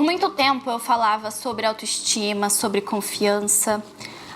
muito tempo eu falava sobre autoestima, sobre confiança,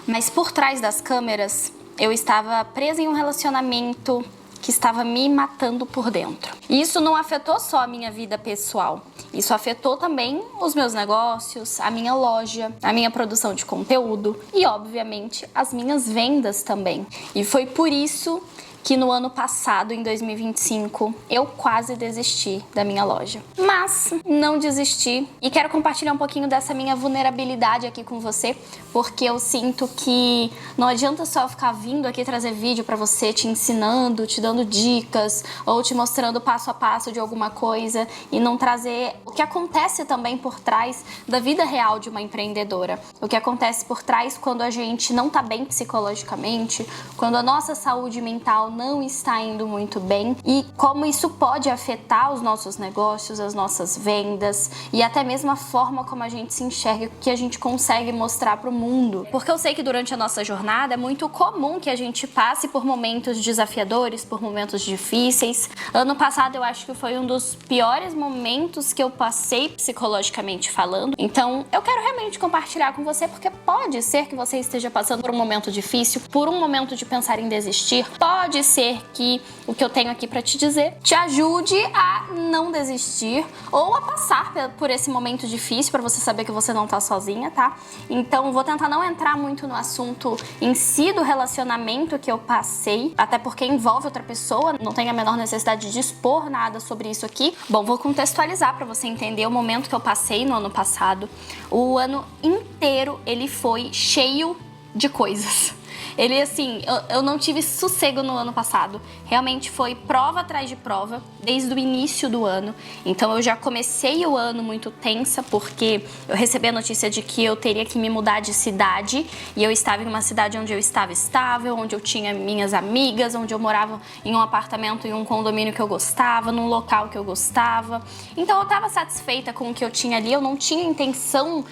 mas por trás das câmeras eu estava presa em um relacionamento que estava me matando por dentro. E isso não afetou só a minha vida pessoal, isso afetou também os meus negócios, a minha loja, a minha produção de conteúdo e, obviamente, as minhas vendas também. E foi por isso que no ano passado, em 2025, eu quase desisti da minha loja. Mas não desisti e quero compartilhar um pouquinho dessa minha vulnerabilidade aqui com você, porque eu sinto que não adianta só ficar vindo aqui trazer vídeo pra você, te ensinando, te dando dicas ou te mostrando passo a passo de alguma coisa e não trazer o que acontece também por trás da vida real de uma empreendedora. O que acontece por trás quando a gente não tá bem psicologicamente, quando a nossa saúde mental não está indo muito bem e como isso pode afetar os nossos negócios, as nossas vendas e até mesmo a forma como a gente se enxerga, o que a gente consegue mostrar para o mundo. Porque eu sei que durante a nossa jornada é muito comum que a gente passe por momentos desafiadores, por momentos difíceis. Ano passado eu acho que foi um dos piores momentos que eu passei psicologicamente falando. Então eu quero realmente compartilhar com você porque pode ser que você esteja passando por um momento difícil, por um momento de pensar em desistir. Pode ser que o que eu tenho aqui pra te dizer te ajude a não desistir ou a passar por esse momento difícil pra você saber que você não tá sozinha, tá? Então vou tentar não entrar muito no assunto em si do relacionamento que eu passei, até porque envolve outra pessoa, não tenho a menor necessidade de expor nada sobre isso aqui. Bom, vou contextualizar pra você entender o momento que eu passei no ano passado. O ano inteiro ele foi cheio de coisas. Ele, assim, eu não tive sossego no ano passado. Realmente foi prova atrás de prova, desde o início do ano. Então eu já comecei o ano muito tensa, porque eu recebi a notícia de que eu teria que me mudar de cidade. E eu estava em uma cidade onde eu estava estável, onde eu tinha minhas amigas, onde eu morava em um apartamento, em um condomínio que eu gostava, num local que eu gostava. Então eu estava satisfeita com o que eu tinha ali. Eu não tinha intenção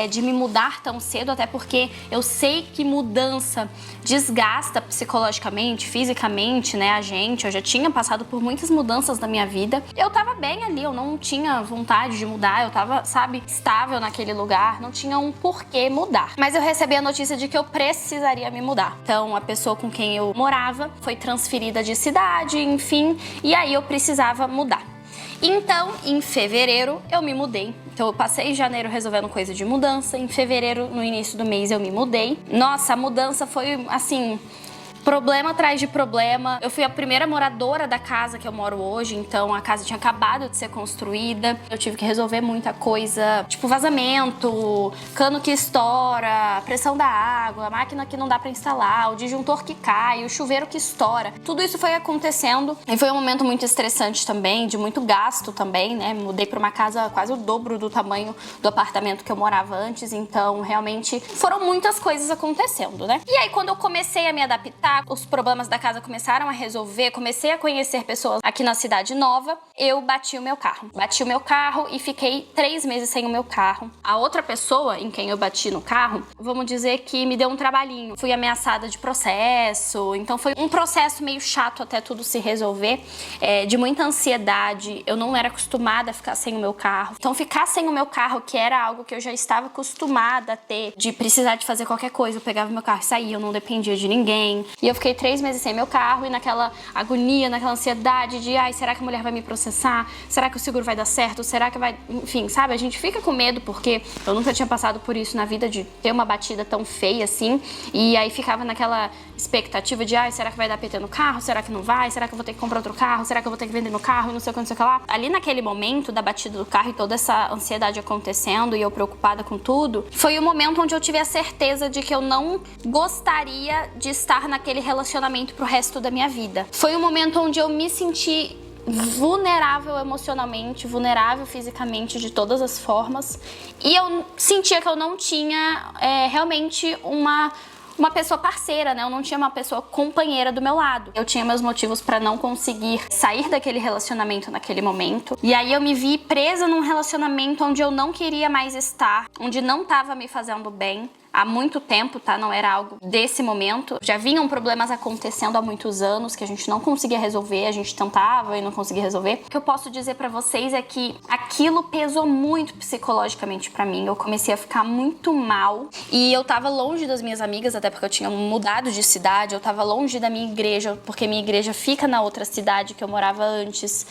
de me mudar tão cedo, até porque eu sei que mudança desgasta psicologicamente, fisicamente, né, a gente. Eu já tinha passado por muitas mudanças na minha vida. Eu tava bem ali, eu não tinha vontade de mudar, eu tava, sabe, estável naquele lugar, não tinha um porquê mudar. Mas eu recebi a notícia de que eu precisaria me mudar. Então, a pessoa com quem eu morava foi transferida de cidade, enfim, e aí eu precisava mudar. Então, em fevereiro, eu me mudei. Então, eu passei janeiro resolvendo coisa de mudança. Em fevereiro, no início do mês, eu me mudei. Nossa, a mudança foi, assim, problema atrás de problema. Eu fui a primeira moradora da casa que eu moro hoje, então a casa tinha acabado de ser construída. Eu tive que resolver muita coisa, tipo vazamento, cano que estoura, pressão da água, máquina que não dá pra instalar, o disjuntor que cai, o chuveiro que estoura. Tudo isso foi acontecendo e foi um momento muito estressante também, de muito gasto também, né? Mudei pra uma casa quase o dobro do tamanho do apartamento que eu morava antes, então realmente foram muitas coisas acontecendo, né? E aí quando eu comecei a me adaptar, os problemas da casa começaram a resolver, comecei a conhecer pessoas aqui na cidade nova, eu bati o meu carro. Bati o meu carro e fiquei 3 meses sem o meu carro. A outra pessoa em quem eu bati no carro, vamos dizer que me deu um trabalhinho. Fui ameaçada de processo, então foi um processo meio chato até tudo se resolver, de muita ansiedade. Eu não era acostumada a ficar sem o meu carro. Então ficar sem o meu carro, que era algo que eu já estava acostumada a ter, de precisar de fazer qualquer coisa, eu pegava meu carro e saía, eu não dependia de ninguém. E eu fiquei 3 meses sem meu carro e naquela agonia, naquela ansiedade de ai, será que a mulher vai me processar? Será que o seguro vai dar certo? Será que vai... Enfim, sabe? A gente fica com medo porque eu nunca tinha passado por isso na vida, de ter uma batida tão feia assim. E aí ficava naquela expectativa de ai, será que vai dar PT no carro? Será que não vai? Será que eu vou ter que comprar outro carro? Será que eu vou ter que vender meu carro? E não sei o que, não sei o que lá. Ali naquele momento da batida do carro e toda essa ansiedade acontecendo e eu preocupada com tudo, foi o momento onde eu tive a certeza de que eu não gostaria de estar naquele relacionamento pro resto da minha vida. Foi um momento onde eu me senti vulnerável emocionalmente, vulnerável fisicamente de todas as formas e eu sentia que eu não tinha realmente uma pessoa parceira, né? Eu não tinha uma pessoa companheira do meu lado. Eu tinha meus motivos pra não conseguir sair daquele relacionamento naquele momento. E aí eu me vi presa num relacionamento onde eu não queria mais estar, onde não tava me fazendo bem. há muito tempo, tá? Não era algo desse momento. Já vinham problemas acontecendo há muitos anos que a gente não conseguia resolver, a gente tentava e não conseguia resolver. O que eu posso dizer pra vocês é que aquilo pesou muito psicologicamente pra mim. Eu comecei a ficar muito mal e eu tava longe das minhas amigas, até porque eu tinha mudado de cidade, eu tava longe da minha igreja, porque minha igreja fica na outra cidade que eu morava antes,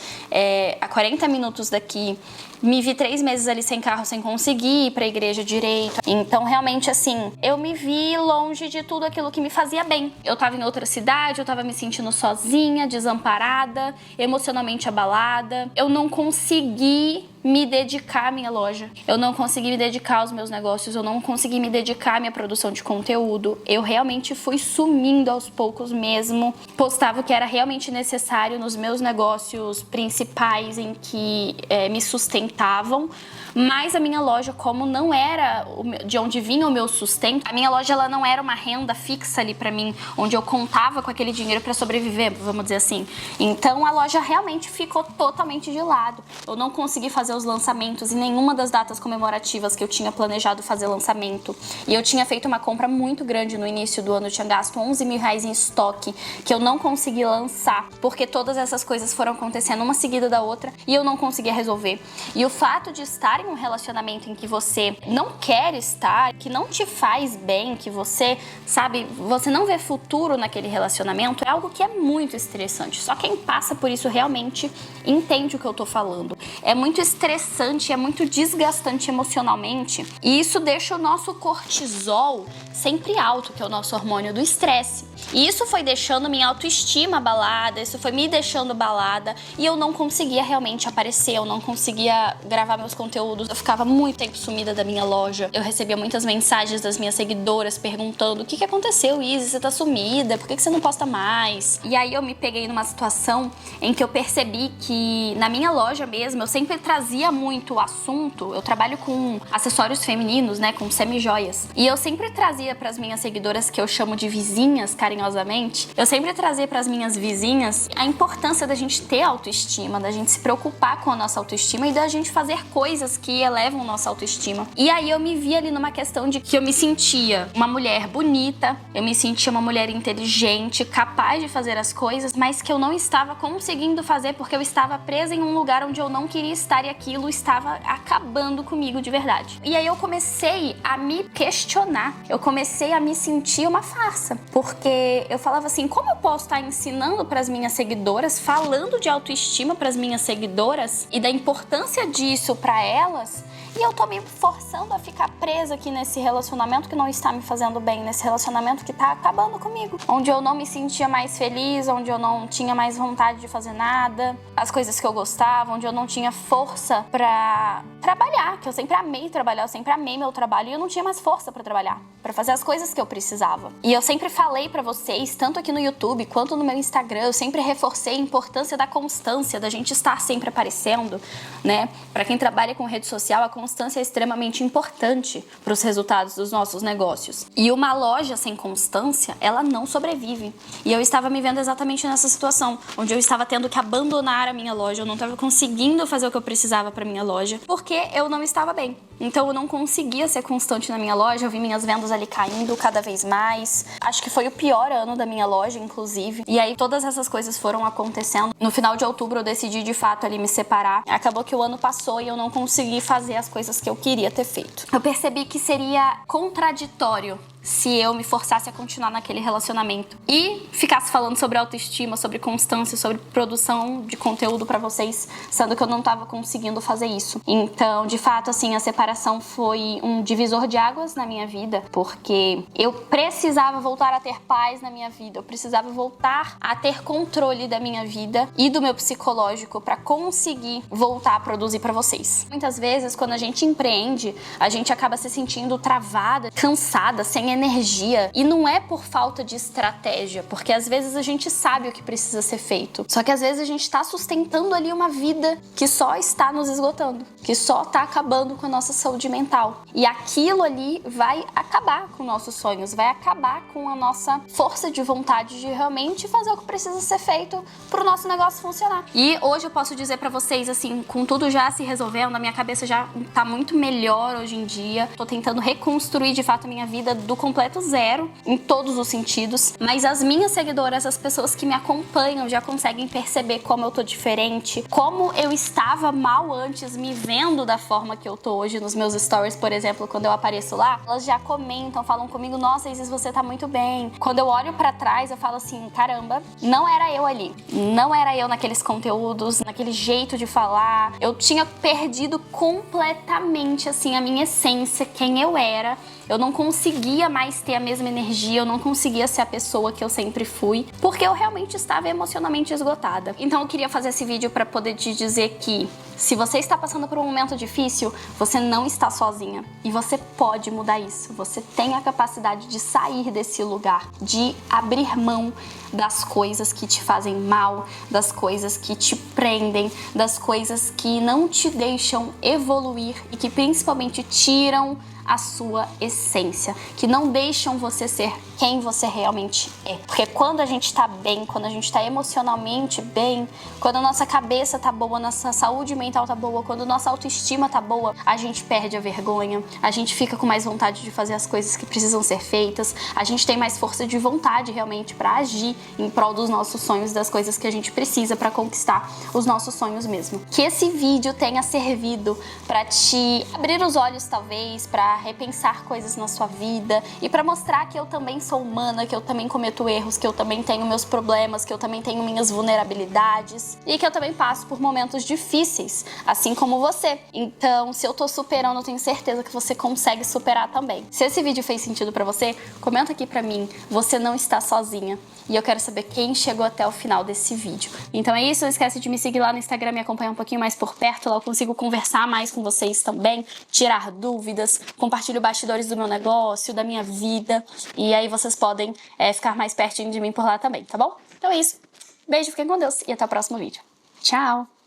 a 40 minutos daqui. Me vi 3 meses ali sem carro, sem conseguir ir pra igreja direito. Então, realmente, assim, eu me vi longe de tudo aquilo que me fazia bem. Eu tava em outra cidade, eu tava me sentindo sozinha, desamparada, emocionalmente abalada. Eu não consegui me dedicar à minha loja. Eu não consegui me dedicar aos meus negócios, eu não consegui me dedicar à minha produção de conteúdo. Eu realmente fui sumindo aos poucos mesmo. Postava o que era realmente necessário nos meus negócios principais em que me sustentavam. Mas a minha loja, como não era de onde vinha o meu sustento, a minha loja ela não era uma renda fixa ali pra mim, onde eu contava com aquele dinheiro pra sobreviver, vamos dizer assim. Então a loja realmente ficou totalmente de lado. Eu não consegui fazer os lançamentos em nenhuma das datas comemorativas que eu tinha planejado fazer lançamento. E eu tinha feito uma compra muito grande no início do ano, eu tinha gasto R$11 mil em estoque, que eu não consegui lançar, porque todas essas coisas foram acontecendo uma seguida da outra e eu não conseguia resolver. E o fato de estar em um relacionamento em que você não quer estar, que não te faz bem, que você, sabe, você não vê futuro naquele relacionamento, é algo que é muito estressante. Só quem passa por isso realmente entende o que eu tô falando. É muito estressante, é muito desgastante emocionalmente e isso deixa o nosso cortisol sempre alto, que é o nosso hormônio do estresse. E isso foi deixando minha autoestima abalada, isso foi me deixando abalada e eu não conseguia realmente aparecer, eu não conseguia gravar meus conteúdos. Eu ficava muito tempo sumida da minha loja. Eu recebia muitas mensagens das minhas seguidoras perguntando: o que aconteceu, Izzy? Você tá sumida? Por que você não posta mais? E aí eu me peguei numa situação em que eu percebi que na minha loja mesmo eu sempre trazia muito o assunto. Eu trabalho com acessórios femininos, né, com semi-joias. E eu sempre trazia para as minhas seguidoras, que eu chamo de vizinhas carinhosamente, eu sempre trazia para as minhas vizinhas a importância da gente ter autoestima, da gente se preocupar com a nossa autoestima e da gente fazer coisas que elevam nossa autoestima. E aí eu me vi ali numa questão de que eu me sentia uma mulher bonita, eu me sentia uma mulher inteligente, capaz de fazer as coisas, mas que eu não estava conseguindo fazer porque eu estava presa em um lugar onde eu não queria estar e aquilo estava acabando comigo de verdade. E aí eu comecei a me questionar, eu comecei a me sentir uma farsa, porque eu falava assim, como eu posso estar ensinando para as minhas seguidoras, falando de autoestima para as minhas seguidoras e da importância disso para elas, e eu tô me forçando a ficar presa aqui nesse relacionamento que não está me fazendo bem, nesse relacionamento que tá acabando comigo, onde eu não me sentia mais feliz, onde eu não tinha mais vontade de fazer nada, as coisas que eu gostava, onde eu não tinha força pra trabalhar, que eu sempre amei trabalhar, eu sempre amei meu trabalho e eu não tinha mais força pra trabalhar, pra fazer as coisas que eu precisava. E eu sempre falei pra vocês, tanto aqui no YouTube quanto no meu Instagram, eu sempre reforcei a importância da constância, da gente estar sempre aparecendo, né? Pra quem trabalha com rede social, a constância é extremamente importante para os resultados dos nossos negócios. E uma loja sem constância, ela não sobrevive. E eu estava me vendo exatamente nessa situação, onde eu estava tendo que abandonar a minha loja, eu não estava conseguindo fazer o que eu precisava para minha loja, porque eu não estava bem. Então eu não conseguia ser constante na minha loja, eu vi minhas vendas ali caindo cada vez mais. Acho que foi o pior ano da minha loja, inclusive. E aí todas essas coisas foram acontecendo. No final de outubro eu decidi de fato ali me separar. Acabou que o ano passou e eu não consegui fazer as coisas que eu queria ter feito. Eu percebi que seria contraditório se eu me forçasse a continuar naquele relacionamento e ficasse falando sobre autoestima, sobre constância, sobre produção de conteúdo pra vocês, sendo que eu não tava conseguindo fazer isso. Então, de fato, assim, a separação foi um divisor de águas na minha vida, porque eu precisava voltar a ter paz na minha vida, eu precisava voltar a ter controle da minha vida e do meu psicológico pra conseguir voltar a produzir pra vocês. Muitas vezes, quando a gente empreende, a gente acaba se sentindo travada, cansada, sem sem energia. E não é por falta de estratégia, porque às vezes a gente sabe o que precisa ser feito. Só que às vezes a gente tá sustentando ali uma vida que só está nos esgotando, que só tá acabando com a nossa saúde mental. E aquilo ali vai acabar com nossos sonhos, vai acabar com a nossa força de vontade de realmente fazer o que precisa ser feito pro nosso negócio funcionar. E hoje eu posso dizer pra vocês, assim, com tudo já se resolvendo, a minha cabeça já tá muito melhor hoje em dia. Tô tentando reconstruir de fato a minha vida do completo zero, em todos os sentidos. Mas as minhas seguidoras, as pessoas que me acompanham, já conseguem perceber como eu tô diferente, como eu estava mal antes, me vendo da forma que eu tô hoje nos meus stories, por exemplo, quando eu apareço lá, elas já comentam, falam comigo, nossa, Isis, você tá muito bem. Quando eu olho pra trás, eu falo assim, caramba, não era eu ali. Não era eu naqueles conteúdos, naquele jeito de falar. Eu tinha perdido completamente, assim, a minha essência, quem eu era. Eu não conseguia mais ter a mesma energia, eu não conseguia ser a pessoa que eu sempre fui, porque eu realmente estava emocionalmente esgotada. Então eu queria fazer esse vídeo para poder te dizer que se você está passando por um momento difícil, você não está sozinha. E você pode mudar isso. Você tem a capacidade de sair desse lugar, de abrir mão das coisas que te fazem mal, das coisas que te prendem, das coisas que não te deixam evoluir e que principalmente tiram a sua essência, que não deixam você ser quem você realmente é. Porque quando a gente tá bem, quando a gente tá emocionalmente bem, quando a nossa cabeça tá boa, nossa saúde mental tá boa, quando a nossa autoestima tá boa, a gente perde a vergonha, a gente fica com mais vontade de fazer as coisas que precisam ser feitas, a gente tem mais força de vontade realmente pra agir em prol dos nossos sonhos, das coisas que a gente precisa pra conquistar os nossos sonhos mesmo. Que esse vídeo tenha servido pra te abrir os olhos, talvez, pra repensar coisas na sua vida e pra mostrar que eu também sou humana, que eu também cometo erros, que eu também tenho meus problemas, que eu também tenho minhas vulnerabilidades e que eu também passo por momentos difíceis, assim como você. Então, se eu tô superando, eu tenho certeza que você consegue superar também. Se esse vídeo fez sentido pra você, comenta aqui pra mim, você não está sozinha. E eu quero saber quem chegou até o final desse vídeo. Então é isso, não esquece de me seguir lá no Instagram, me acompanhar um pouquinho mais por perto, lá eu consigo conversar mais com vocês também, tirar dúvidas, compartilho bastidores do meu negócio, da minha vida, e aí vocês podem ficar mais pertinho de mim por lá também, tá bom? Então é isso, beijo, fiquem com Deus e até o próximo vídeo. Tchau!